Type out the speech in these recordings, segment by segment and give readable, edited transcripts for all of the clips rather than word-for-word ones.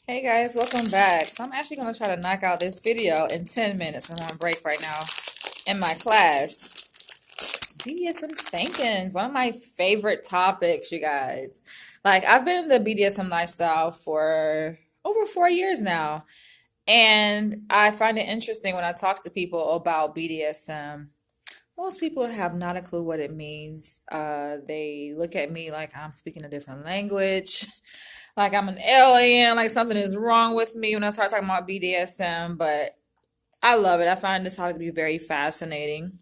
Hey guys, welcome back. So I'm actually going to try to knock out this video in 10 minutes. I'm on break right now in my class. BDSM spankings, one of my favorite topics, you guys. Like, I've been in the BDSM lifestyle for over 4 years now. And I find it interesting when I talk to people about BDSM. Most people have not a clue what it means. They look at me like I'm speaking a different language, like I'm an alien, like something is wrong with me when I start talking about BDSM. But I love it. I find this topic to be very fascinating,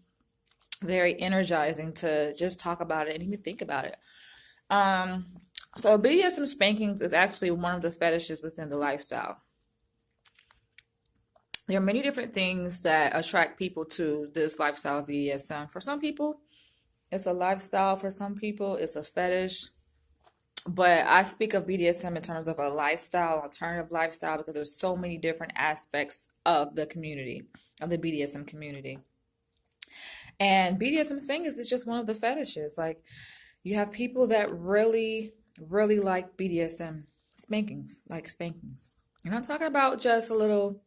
very energizing to just talk about it and even think about it. Um, so BDSM spankings is actually one of the fetishes within the lifestyle. There are many different things that attract people to this lifestyle of BDSM. For some people, it's a lifestyle. For some people, it's a fetish. But I speak of BDSM in terms of a lifestyle, alternative lifestyle, because there's so many different aspects of the community, of the BDSM community. And BDSM spankings is just one of the fetishes. Like, you have people that really, really like BDSM spankings, like spankings. You're not talking about just a little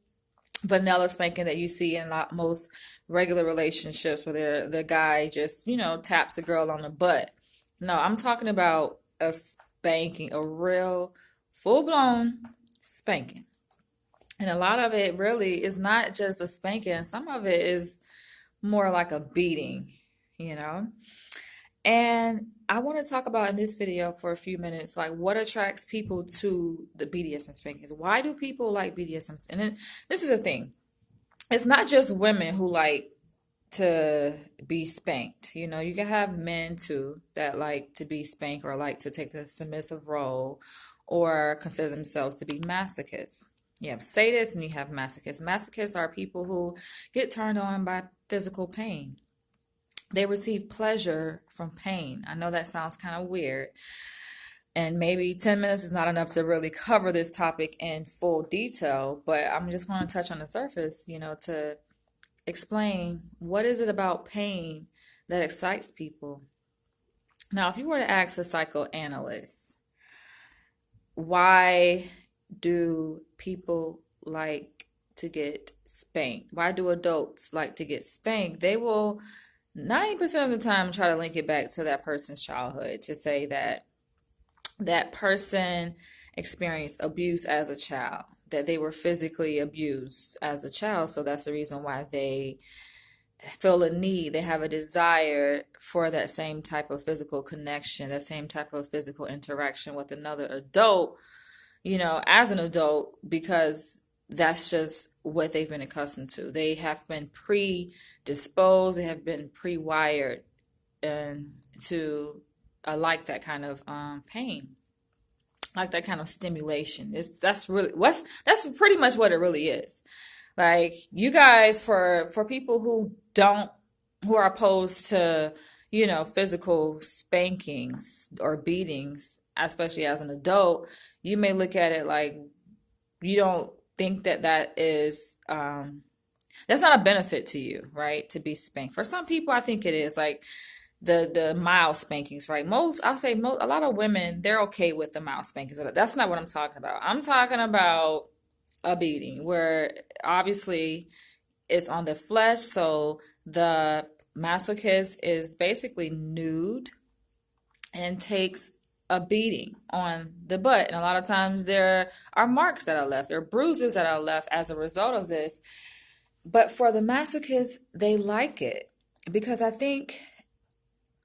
vanilla spanking that you see in most regular relationships where the guy just, taps a girl on the butt. No, I'm talking about a spanking, a real full blown spanking. And a lot of it really is not just a spanking, some of it is more like a beating, you know? And I want to talk about in this video for a few minutes, like what attracts people to the BDSM spankings. Why do people like BDSM? And then this is the thing. It's not just women who like to be spanked. You can have men too that like to be spanked or like to take the submissive role or consider themselves to be masochists. You have sadists and you have masochists. Masochists are people who get turned on by physical pain. They receive pleasure from pain. I know that sounds kind of weird, and maybe 10 minutes is not enough to really cover this topic in full detail, but I'm just going to touch on the surface, to explain what is it about pain that excites people. Now, if you were to ask a psychoanalyst, why do people like to get spanked? Why do adults like to get spanked? They will 90% of the time try to link it back to that person's childhood, to say that that person experienced abuse as a child, that they were physically abused as a child. So that's the reason why they feel a need, they have a desire for that same type of physical connection, that same type of physical interaction with another adult, as an adult, because that's just what they've been accustomed to. They have been predisposed, they have been pre-wired to like that kind of pain, like that kind of stimulation. That's pretty much what it really is. Like, you guys, for people who are opposed to, physical spankings or beatings, especially as an adult, you may look at it like you don't think that is that's not a benefit to you, right? To be spanked. For some people, I think it is, like the mild spankings, right? A lot of women, they're okay with the mild spankings, but that's not what I'm talking about. I'm talking about a beating where obviously it's on the flesh. So the masochist is basically nude and takes a beating on the butt. And a lot of times there are marks that are left, there are bruises that are left as a result of this. But for the masochist, they like it because I think,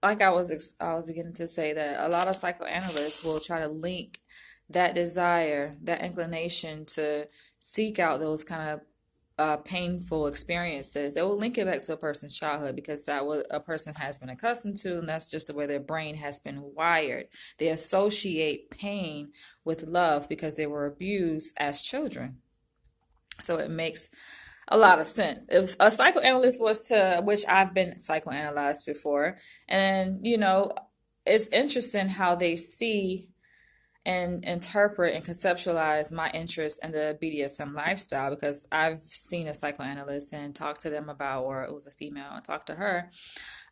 like I was beginning to say, that a lot of psychoanalysts will try to link that desire, that inclination to seek out those kind of painful experiences. They will link it back to a person's childhood because that what a person has been accustomed to, and that's just the way their brain has been wired. They associate pain with love because they were abused as children. So it makes a lot of sense. If a psychoanalyst was to, which I've been psychoanalyzed before, and it's interesting how they see and interpret and conceptualize my interest in the BDSM lifestyle, because I've seen a psychoanalyst and talked to them about, or it was a female, and talked to her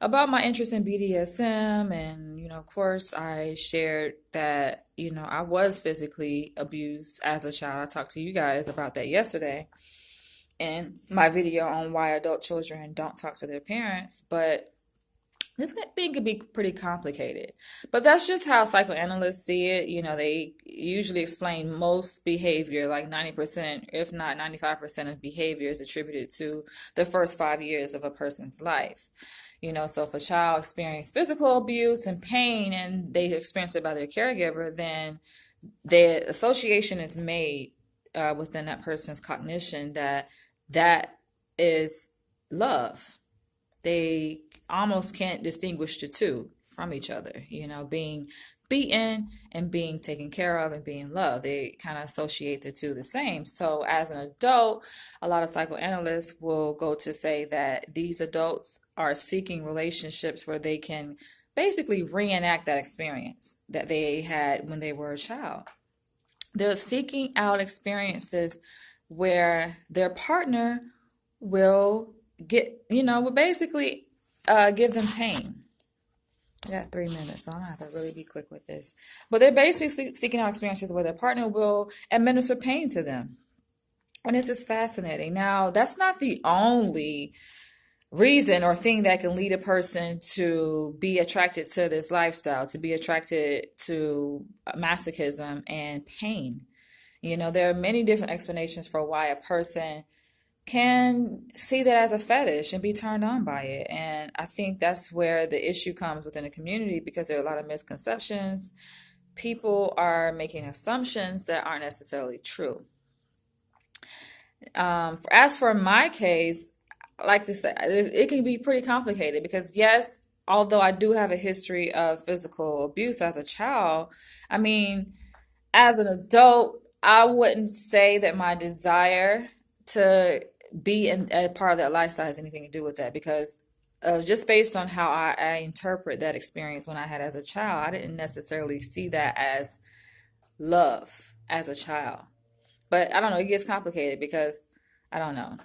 about my interest in BDSM. And, of course, I shared that, I was physically abused as a child. I talked to you guys about that yesterday in my video on why adult children don't talk to their parents. But this thing could be pretty complicated, but that's just how psychoanalysts see it. They usually explain most behavior, like 90%, if not 95% of behavior is attributed to the first 5 years of a person's life. So if a child experiences physical abuse and pain and they experience it by their caregiver, then the association is made within that person's cognition that that is love. They almost can't distinguish the two from each other, being beaten and being taken care of and being loved. They kind of associate the two the same. So as an adult, a lot of psychoanalysts will go to say that these adults are seeking relationships where they can basically reenact that experience that they had when they were a child. They're seeking out experiences where their partner will will basically give them pain. I got 3 minutes, so I'm gonna have to really be quick with this. But they're basically seeking out experiences where their partner will administer pain to them. And this is fascinating. Now, that's not the only reason or thing that can lead a person to be attracted to this lifestyle, to be attracted to masochism and pain. There are many different explanations for why a person can see that as a fetish and be turned on by it. And I think that's where the issue comes within the community, because there are a lot of misconceptions. People are making assumptions that aren't necessarily true. As for my case, like I said, it can be pretty complicated because, yes, although I do have a history of physical abuse as a child, I mean, as an adult, I wouldn't say that my desire to be a part of that lifestyle has anything to do with that, because just based on how I interpret that experience when I had as a child, I didn't necessarily see that as love as a child. But I don't know, it gets complicated because I don't know.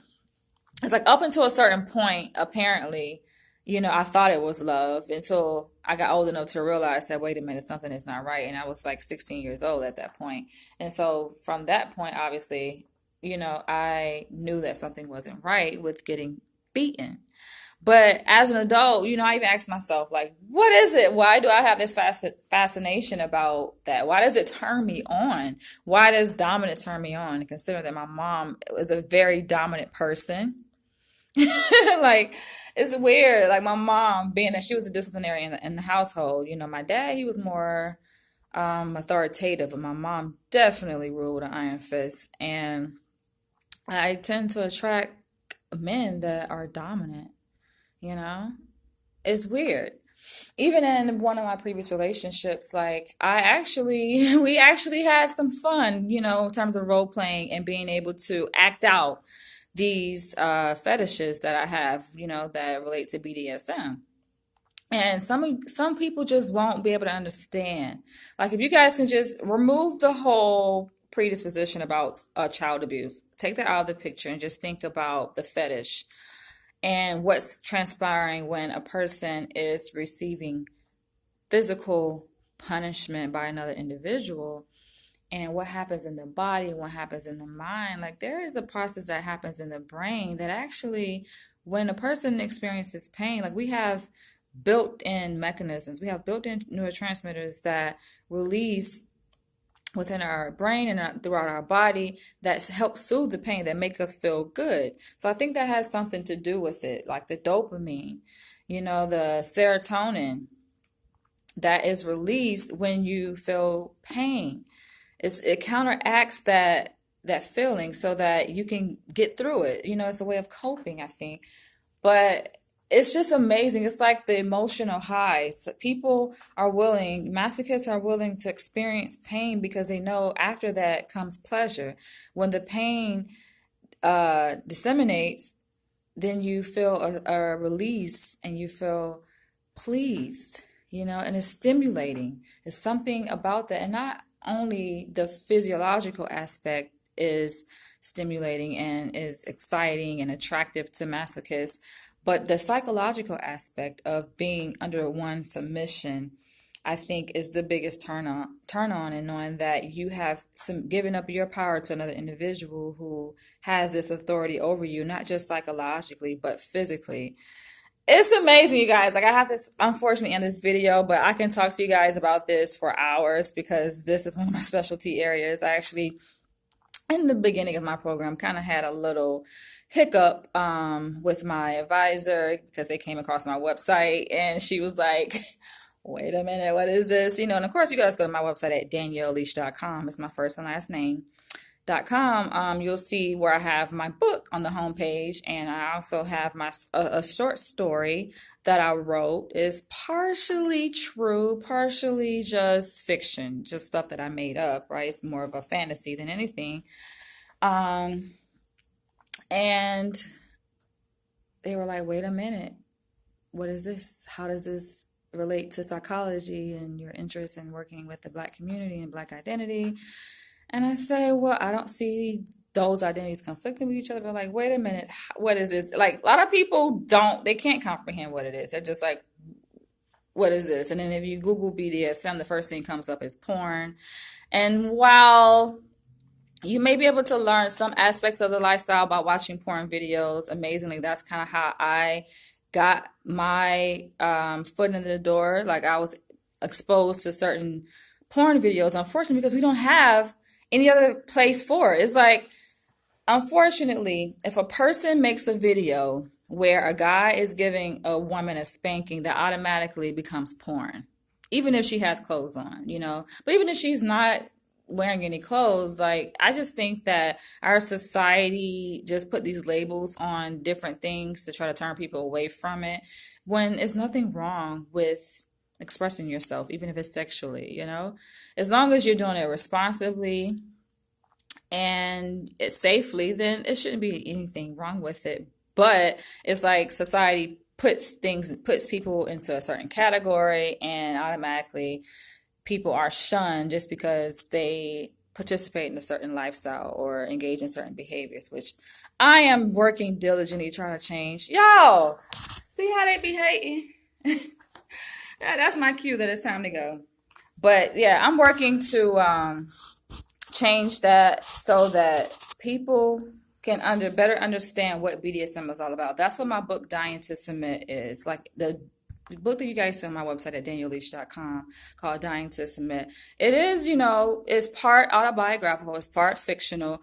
It's like up until a certain point, apparently, I thought it was love until I got old enough to realize that, wait a minute, something is not right. And I was like 16 years old at that point. And so from that point, obviously, I knew that something wasn't right with getting beaten. But as an adult, I even asked myself, like, what is it? Why do I have this fascination about that? Why does it turn me on? Why does dominance turn me on? Considering that my mom was a very dominant person. Like, it's weird. Like, my mom, being that she was a disciplinarian in the household, my dad, he was more authoritative, and my mom definitely ruled an iron fist. And I tend to attract men that are dominant. It's weird. Even in one of my previous relationships, like we actually had some fun, in terms of role playing and being able to act out these fetishes that I have, that relate to BDSM. And some people just won't be able to understand. Like, if you guys can just remove the whole predisposition about child abuse, take that out of the picture and just think about the fetish and what's transpiring when a person is receiving physical punishment by another individual, and what happens in the body, what happens in the mind. Like, there is a process that happens in the brain that actually, when a person experiences pain, like, we have built-in mechanisms, we have built-in neurotransmitters that release within our brain and throughout our body that help soothe the pain, that make us feel good. So I think that has something to do with it, like the dopamine, the serotonin that is released when you feel pain. It counteracts that feeling so that you can get through it. It's a way of coping, I think. But it's just amazing. It's like the emotional highs. Masochists are willing to experience pain because they know after that comes pleasure. When the pain disseminates, then you feel a release and you feel pleased, and it's stimulating. It's something about that. And not only the physiological aspect is stimulating and is exciting and attractive to masochists, But the psychological aspect of being under one's submission, I think, is the biggest turn on, and knowing that you have some given up your power to another individual who has this authority over you, not just psychologically, but physically. It's amazing, you guys. Like, I have this, unfortunately, in this video, but I can talk to you guys about this for hours because this is one of my specialty areas. I actually, in the beginning of my program, kind of had a little hiccup with my advisor because they came across my website and she was like, wait a minute, what is this? And of course, you guys go to my website at danielleleach.com. It's my first and last name. .com. You'll see where I have my book on the homepage, and I also have a short story that I wrote. Is partially true, partially just fiction, just stuff that I made up, right? It's more of a fantasy than anything. And they were like, wait a minute, what is this? How does this relate to psychology and your interest in working with the Black community and Black identity? And I say, well, I don't see those identities conflicting with each other. But like, wait a minute, what is this? Like, a lot of people they can't comprehend what it is. They're just like, what is this? And then if you Google BDSM, the first thing comes up is porn. And while you may be able to learn some aspects of the lifestyle by watching porn videos, amazingly, that's kind of how I got my foot in the door. Like, I was exposed to certain porn videos, unfortunately, because we don't have any other place for it. It's like, unfortunately, if a person makes a video where a guy is giving a woman a spanking, that automatically becomes porn, even if she has clothes on, But even if she's not wearing any clothes, like, I just think that our society just put these labels on different things to try to turn people away from it, when there's nothing wrong with expressing yourself, even if it's sexually, as long as you're doing it responsibly and it's safely, then it shouldn't be anything wrong with it. But it's like society puts people into a certain category, and automatically people are shunned just because they participate in a certain lifestyle or engage in certain behaviors, which I am working diligently trying to change. Y'all, see how they be hating? That's my cue that it's time to go. But yeah, I'm working to change that so that people can better understand what BDSM is all about. That's what my book, Dying to Submit, is. Like, the book that you guys see on my website at danielleleach.com, called Dying to Submit. It is, it's part autobiographical, it's part fictional,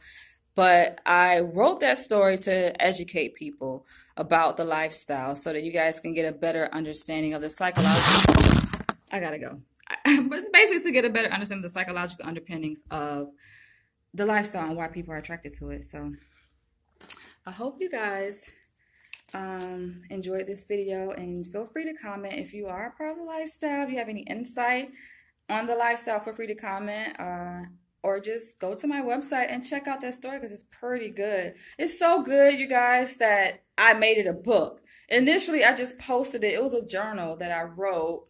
but I wrote that story to educate people about the lifestyle so that you guys can get a better understanding of the psychological. I gotta go. But it's basically to get a better understanding of the psychological underpinnings of the lifestyle and why people are attracted to it. So I hope you guys enjoyed this video, and feel free to comment if you are a part of the lifestyle. If you have any insight on the lifestyle, feel free to comment. Or just go to my website and check out that story because it's pretty good. It's so good, you guys, that I made it a book. Initially, I just posted it. It was a journal that I wrote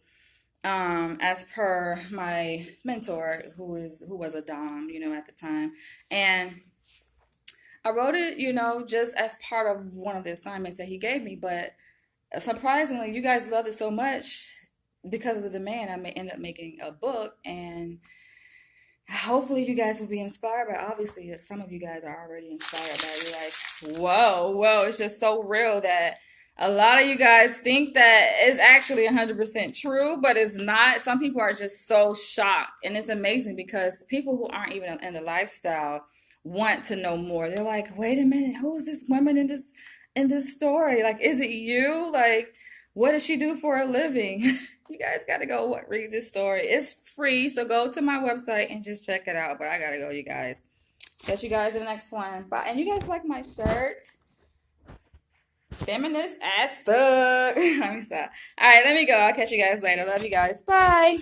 as per my mentor, who was a dom, at the time. And I wrote it, just as part of one of the assignments that he gave me. But surprisingly, you guys loved it so much, because of the demand, I may end up making a book, and hopefully you guys will be inspired by. Obviously, some of you guys are already inspired by it. You're like, whoa, it's just so real that a lot of you guys think that it's actually 100% true, but it's not. Some people are just so shocked, and it's amazing because people who aren't even in the lifestyle want to know more. They're like, wait a minute, who is this woman in this story? Like, is it you? Like, what does she do for a living? You guys got to go read this story. It's free, so go to my website and just check it out. But I got to go, you guys. Catch you guys in the next one. Bye. And you guys like my shirt? Feminist as fuck. Let me stop. All right, let me go. I'll catch you guys later. Love you guys. Bye.